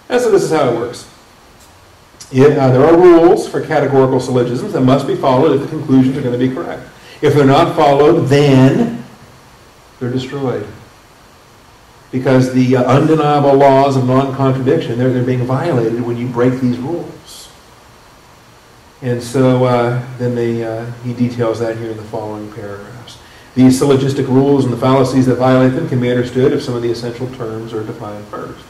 And so this is how it works. There are rules for categorical syllogisms that must be followed if the conclusions are going to be correct. If they're not followed, then they're destroyed. Because the undeniable laws of non-contradiction, they're being violated when you break these rules. And so then he details that here in the following paragraphs. These syllogistic rules and the fallacies that violate them can be understood if some of the essential terms are defined first.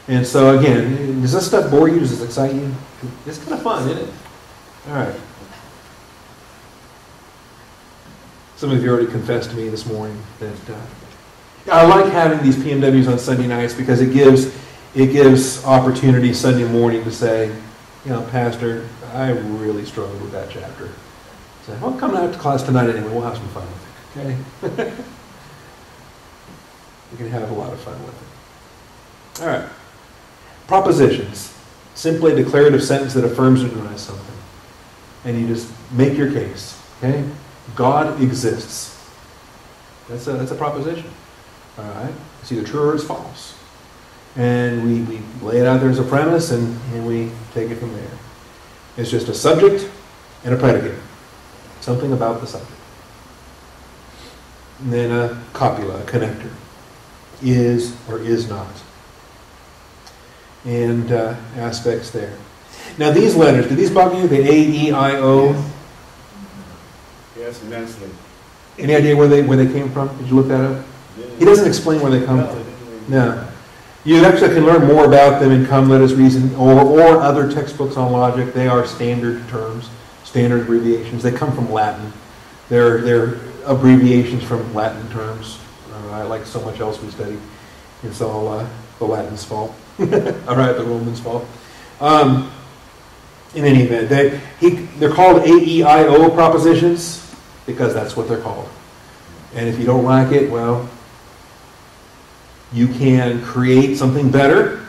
And so again, does this stuff bore you? Does this excite you? It's kind of fun, isn't it? All right. Some of you already confessed to me this morning that I like having these PMWs on Sunday nights because it gives opportunity Sunday morning to say, you know, Pastor, I really struggled with that chapter. So, well, come out to class tonight anyway. We'll have some fun with it, okay? We can have a lot of fun with it. All right. Propositions. Simply a declarative sentence that affirms or denies something. And you just make your case, okay? God exists. That's a proposition. All right? It's either true or it's false. And we lay it out there as a premise and we take it from there. It's just a subject and a predicate. Something about the subject. And then a copula, a connector. Is or is not. And aspects there. Now these letters, do these bug you? The A, E, I, O? Yes, immensely. Any idea where they came from? Did you look that up? He doesn't explain where they come from. No. You actually can learn more about them in Come Let Us Reason or other textbooks on logic. They are standard terms, standard abbreviations. They come from Latin. They're abbreviations from Latin terms. Like so much else we study. It's all the Latin's fault. All right, the Romans' fault. In any event, they're called AEIO propositions because that's what they're called. And if you don't like it, well, you can create something better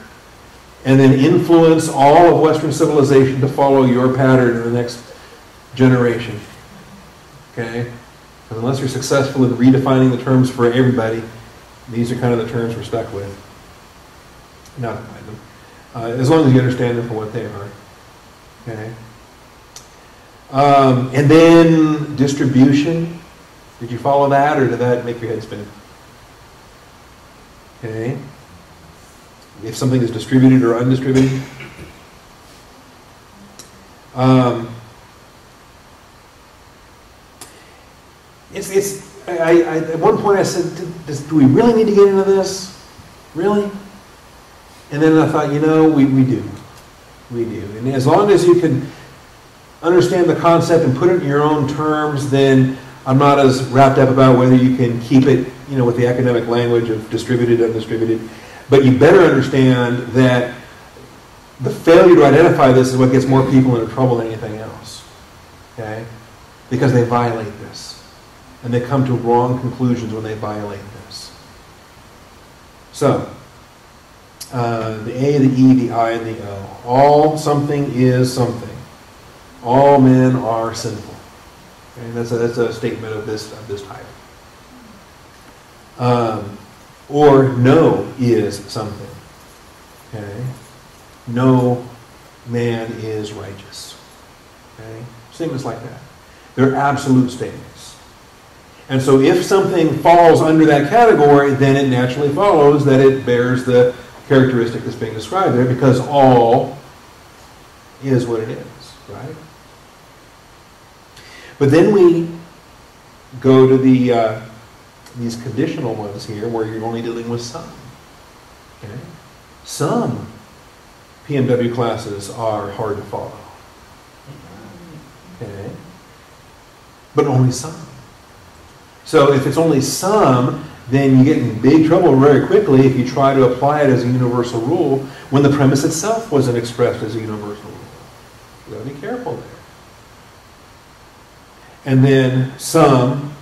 and then influence all of Western civilization to follow your pattern in the next generation. Okay? Because unless you're successful in redefining the terms for everybody, these are kind of the terms we're stuck with. Not apply them. As long as you understand them for what they are. Okay? And then distribution. Did you follow that, or did that make your head spin? Okay. If something is distributed or undistributed. At one point I said, do we really need to get into this? Really? And then I thought, you know, we do. We do. And as long as you can understand the concept and put it in your own terms, then I'm not as wrapped up about whether you can keep it, you know, with the academic language of distributed, undistributed. But you better understand that the failure to identify this is what gets more people into trouble than anything else. Okay? Because they violate this. And they come to wrong conclusions when they violate this. So, the A, the E, the I, and the O. All something is something. All men are sinful. Okay? That's a statement of this type. Or no is something. Okay? No man is righteous. Okay? Statements like that. They're absolute statements. And so if something falls under that category, then it naturally follows that it bears the characteristic that's being described there, because all is what it is, right? But then we go to these conditional ones here where you're only dealing with some. Okay? Some PMW classes are hard to follow. Okay? But only some. So if it's only some, then you get in big trouble very quickly if you try to apply it as a universal rule when the premise itself wasn't expressed as a universal rule. You've got to be careful there. And then some,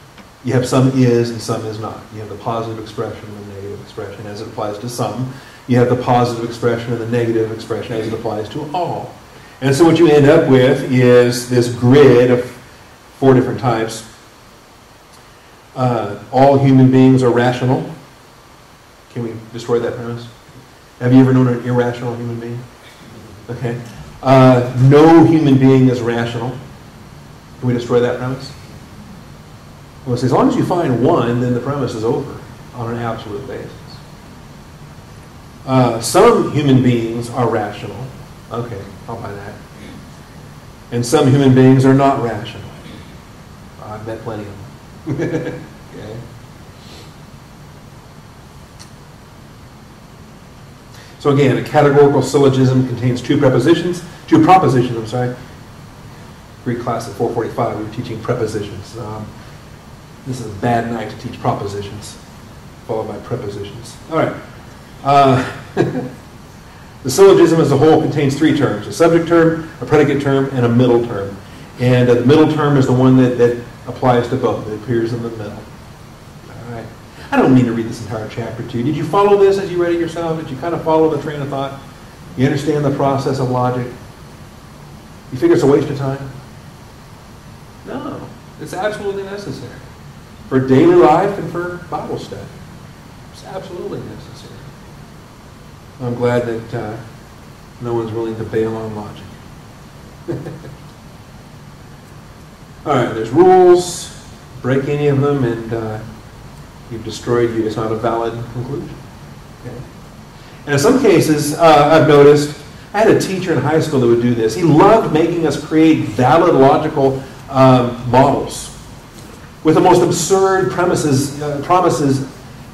you have some is and some is not. You have the positive expression and the negative expression as it applies to some. You have the positive expression and the negative expression as it applies to all. And so what you end up with is this grid of 4 different types. All human beings are rational. Can we destroy that premise? Have you ever known an irrational human being? Okay. No human being is rational. Can we destroy that premise? Well, as long as you find one, then the premise is over on an absolute basis. Some human beings are rational. Okay, I'll buy that. And some human beings are not rational. I've met plenty of them. Okay. So again, a categorical syllogism contains two propositions, I'm sorry. Greek class at 4:45, we were teaching prepositions. This is a bad night to teach propositions, followed by prepositions. All right. The syllogism as a whole contains three terms: a subject term, a predicate term, and a middle term. And the middle term is the one that applies to both. It appears in the middle. All right. I don't mean to read this entire chapter to you. Did you follow this as you read it yourself? Did you kind of follow the train of thought? You understand the process of logic? You figure it's a waste of time? No. It's absolutely necessary. For daily life and for Bible study. It's absolutely necessary. I'm glad that no one's willing to bail on logic. All right, there's rules. Break any of them and you've destroyed you. It's not a valid conclusion. Okay. And in some cases, I've noticed, I had a teacher in high school that would do this. He loved making us create valid logical models with the most absurd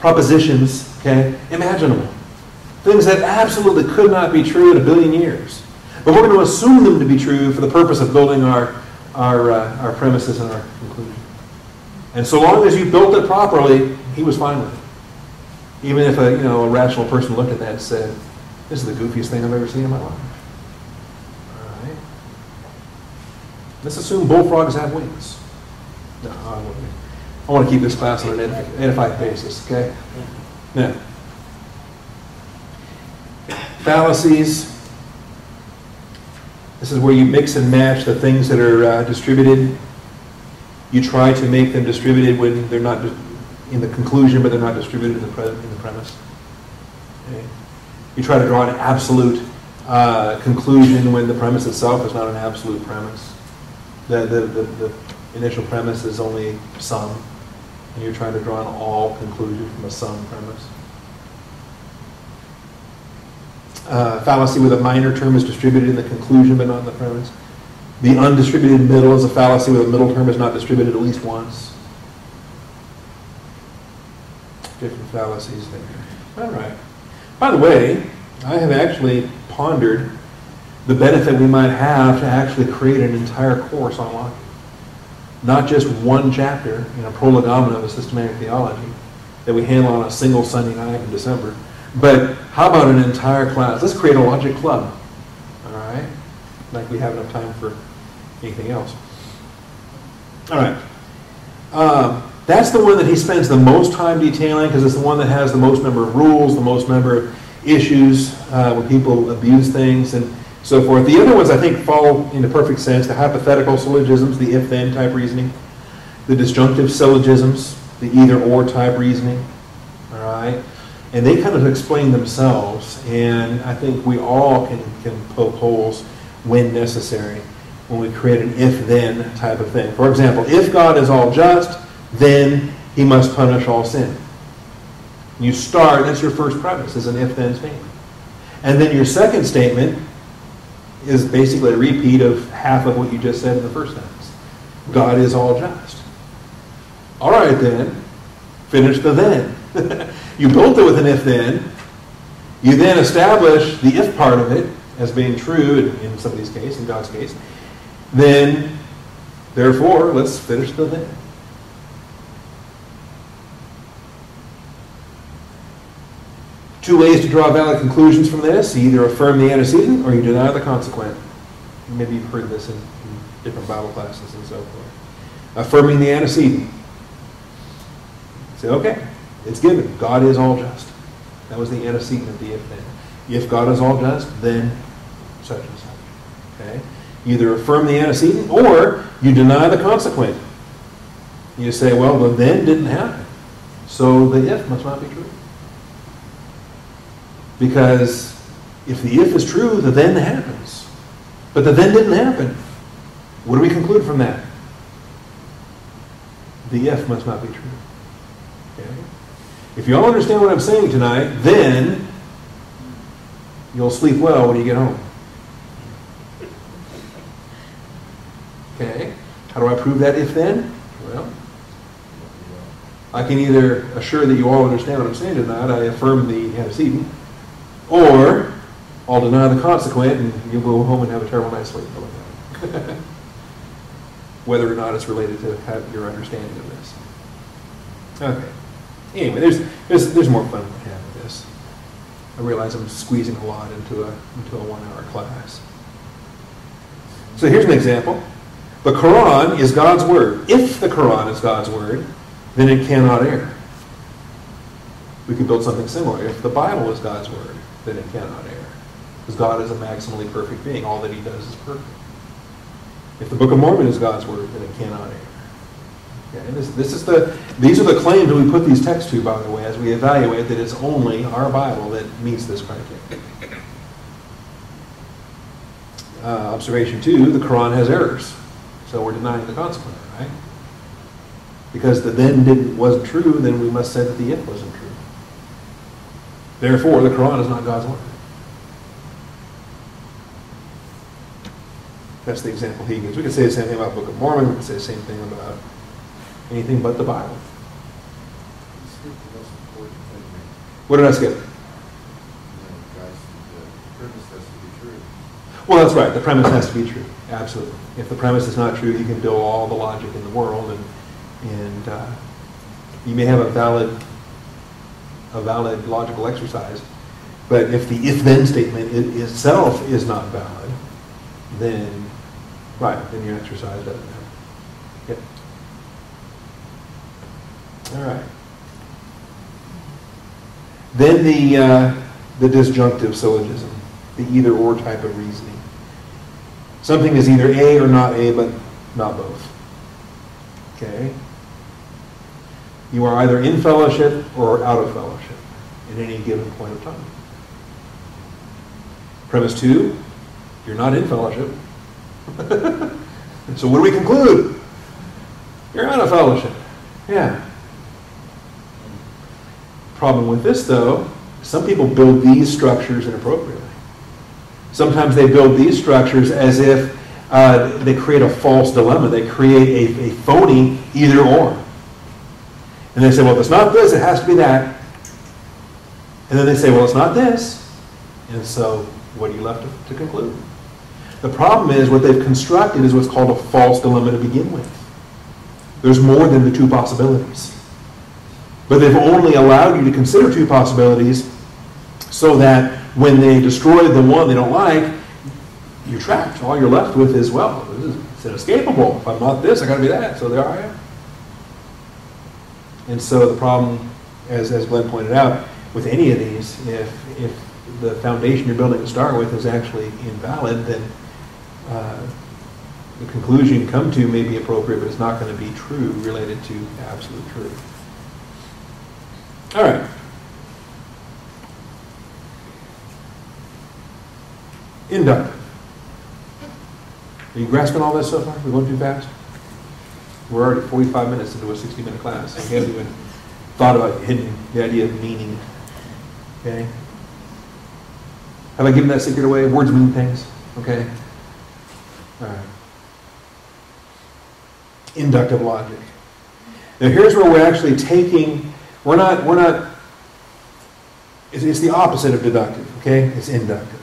propositions, okay, imaginable. Things that absolutely could not be true in a billion years. But we're going to assume them to be true for the purpose of building our premises and our conclusion. And so long as you built it properly, he was fine with it. Even if a rational person looked at that and said, "This is the goofiest thing I've ever seen in my life." All right. Let's assume bullfrogs have wings. No, I want to keep this class on an edified basis. Okay. Now, fallacies. This is where you mix and match the things that are distributed. You try to make them distributed when they're not in the conclusion, but they're not distributed in the premise. Okay. You try to draw an absolute conclusion when the premise itself is not an absolute premise. The initial premise is only some, and you're trying to draw an all conclusion from a some premise. Fallacy with a minor term is distributed in the conclusion but not in the premise. The undistributed middle is a fallacy with a middle term is not distributed at least once. Different fallacies there. All right. By the way, I have actually pondered the benefit we might have to actually create an entire course on logic. Not just one chapter in a prolegomena of a systematic theology that we handle on a single Sunday night in December. But how about an entire class? Let's create a logic club. All right? Like we have enough time for anything else. All right. That's the one that he spends the most time detailing because it's the one that has the most number of rules, the most number of issues where people abuse things and so forth. The other ones I think fall into perfect sense. The hypothetical syllogisms, the if-then type reasoning. The disjunctive syllogisms, the either-or type reasoning. All right? And they kind of explain themselves, and I think we all can poke holes when necessary when we create an if-then type of thing. For example, if God is all just, then he must punish all sin. You start, that's your first premise, is an if-then statement. And then your second statement is basically a repeat of half of what you just said in the first sentence. God is all just. All right then, finish the then. You built it with an if-then. You then establish the if part of it as being true in somebody's case, in God's case. Then, therefore, let's finish the then. Two ways to draw valid conclusions from this. You either affirm the antecedent or you deny the consequent. Maybe you've heard this in different Bible classes and so forth. Affirming the antecedent. Say, okay, it's given. God is all just. That was the antecedent of the if-then. If God is all just, then such and such. Okay? You either affirm the antecedent or you deny the consequent. You say, well, the then didn't happen, so the if must not be true. Because if the if is true, the then happens. But the then didn't happen. What do we conclude from that? The if must not be true. Okay? If you all understand what I'm saying tonight, then you'll sleep well when you get home. Okay? How do I prove that if then? Well, I can either assure that you all understand what I'm saying tonight, I affirm the antecedent, or I'll deny the consequent and you'll go home and have a terrible night's sleep. Whether or not it's related to your understanding of this. Okay. Anyway, there's more fun we can have with this. I realize I'm squeezing a lot into a 1-hour class. So here's an example. The Quran is God's word. If the Quran is God's word, then it cannot err. We could build something similar. If the Bible is God's word, then it cannot err. Because God is a maximally perfect being. All that he does is perfect. If the Book of Mormon is God's word, then it cannot err. Okay, these are the claims that we put these texts to, by the way, as we evaluate that it's only our Bible that meets this criteria. Observation 2, the Quran has errors. So we're denying the consequent, right? Because the then wasn't true, then we must say that the if wasn't true. Therefore, the Quran is not God's word. That's the example he gives. We could say the same thing about the Book of Mormon. We could say the same thing about anything but the Bible. What did I skip? Well, that's right. The premise has to be true. Absolutely. If the premise is not true, you can build all the logic in the world, and you may have a valid logical exercise, but if the if-then statement itself is not valid, then then your exercise doesn't matter. Yep. All right. Then the disjunctive syllogism, the either-or type of reasoning. Something is either A or not A, but not both. Okay? You are either in fellowship or out of fellowship at any given point of time. Premise 2, you're not in fellowship. So what do we conclude? You're out of fellowship. Yeah. Problem with this, though, some people build these structures inappropriately. Sometimes they build these structures as if they create a false dilemma. They create a phony either or. And they say, well, if it's not this, it has to be that. And then they say, well, it's not this. And so what are you left to conclude? The problem is what they've constructed is what's called a false dilemma to begin with. There's more than the two possibilities. But they've only allowed you to consider two possibilities so that when they destroy the one they don't like, you're trapped. All you're left with is, well, it's inescapable. If I'm not this, I got to be that. So there I am. And so the problem, as Glenn pointed out, with any of these, if the foundation you're building to start with is actually invalid, then the conclusion you come to may be appropriate, but it's not going to be true related to absolute truth. All right. Inductive. Are you grasping all this so far? We're going too fast? We're already 45 minutes into a 60-minute class. I haven't even thought about hitting the idea of meaning. Okay? Have I given that secret away? Words mean things. Okay? All right. Inductive logic. Now here's where we're actually taking, we're not, it's the opposite of deductive, okay? It's inductive.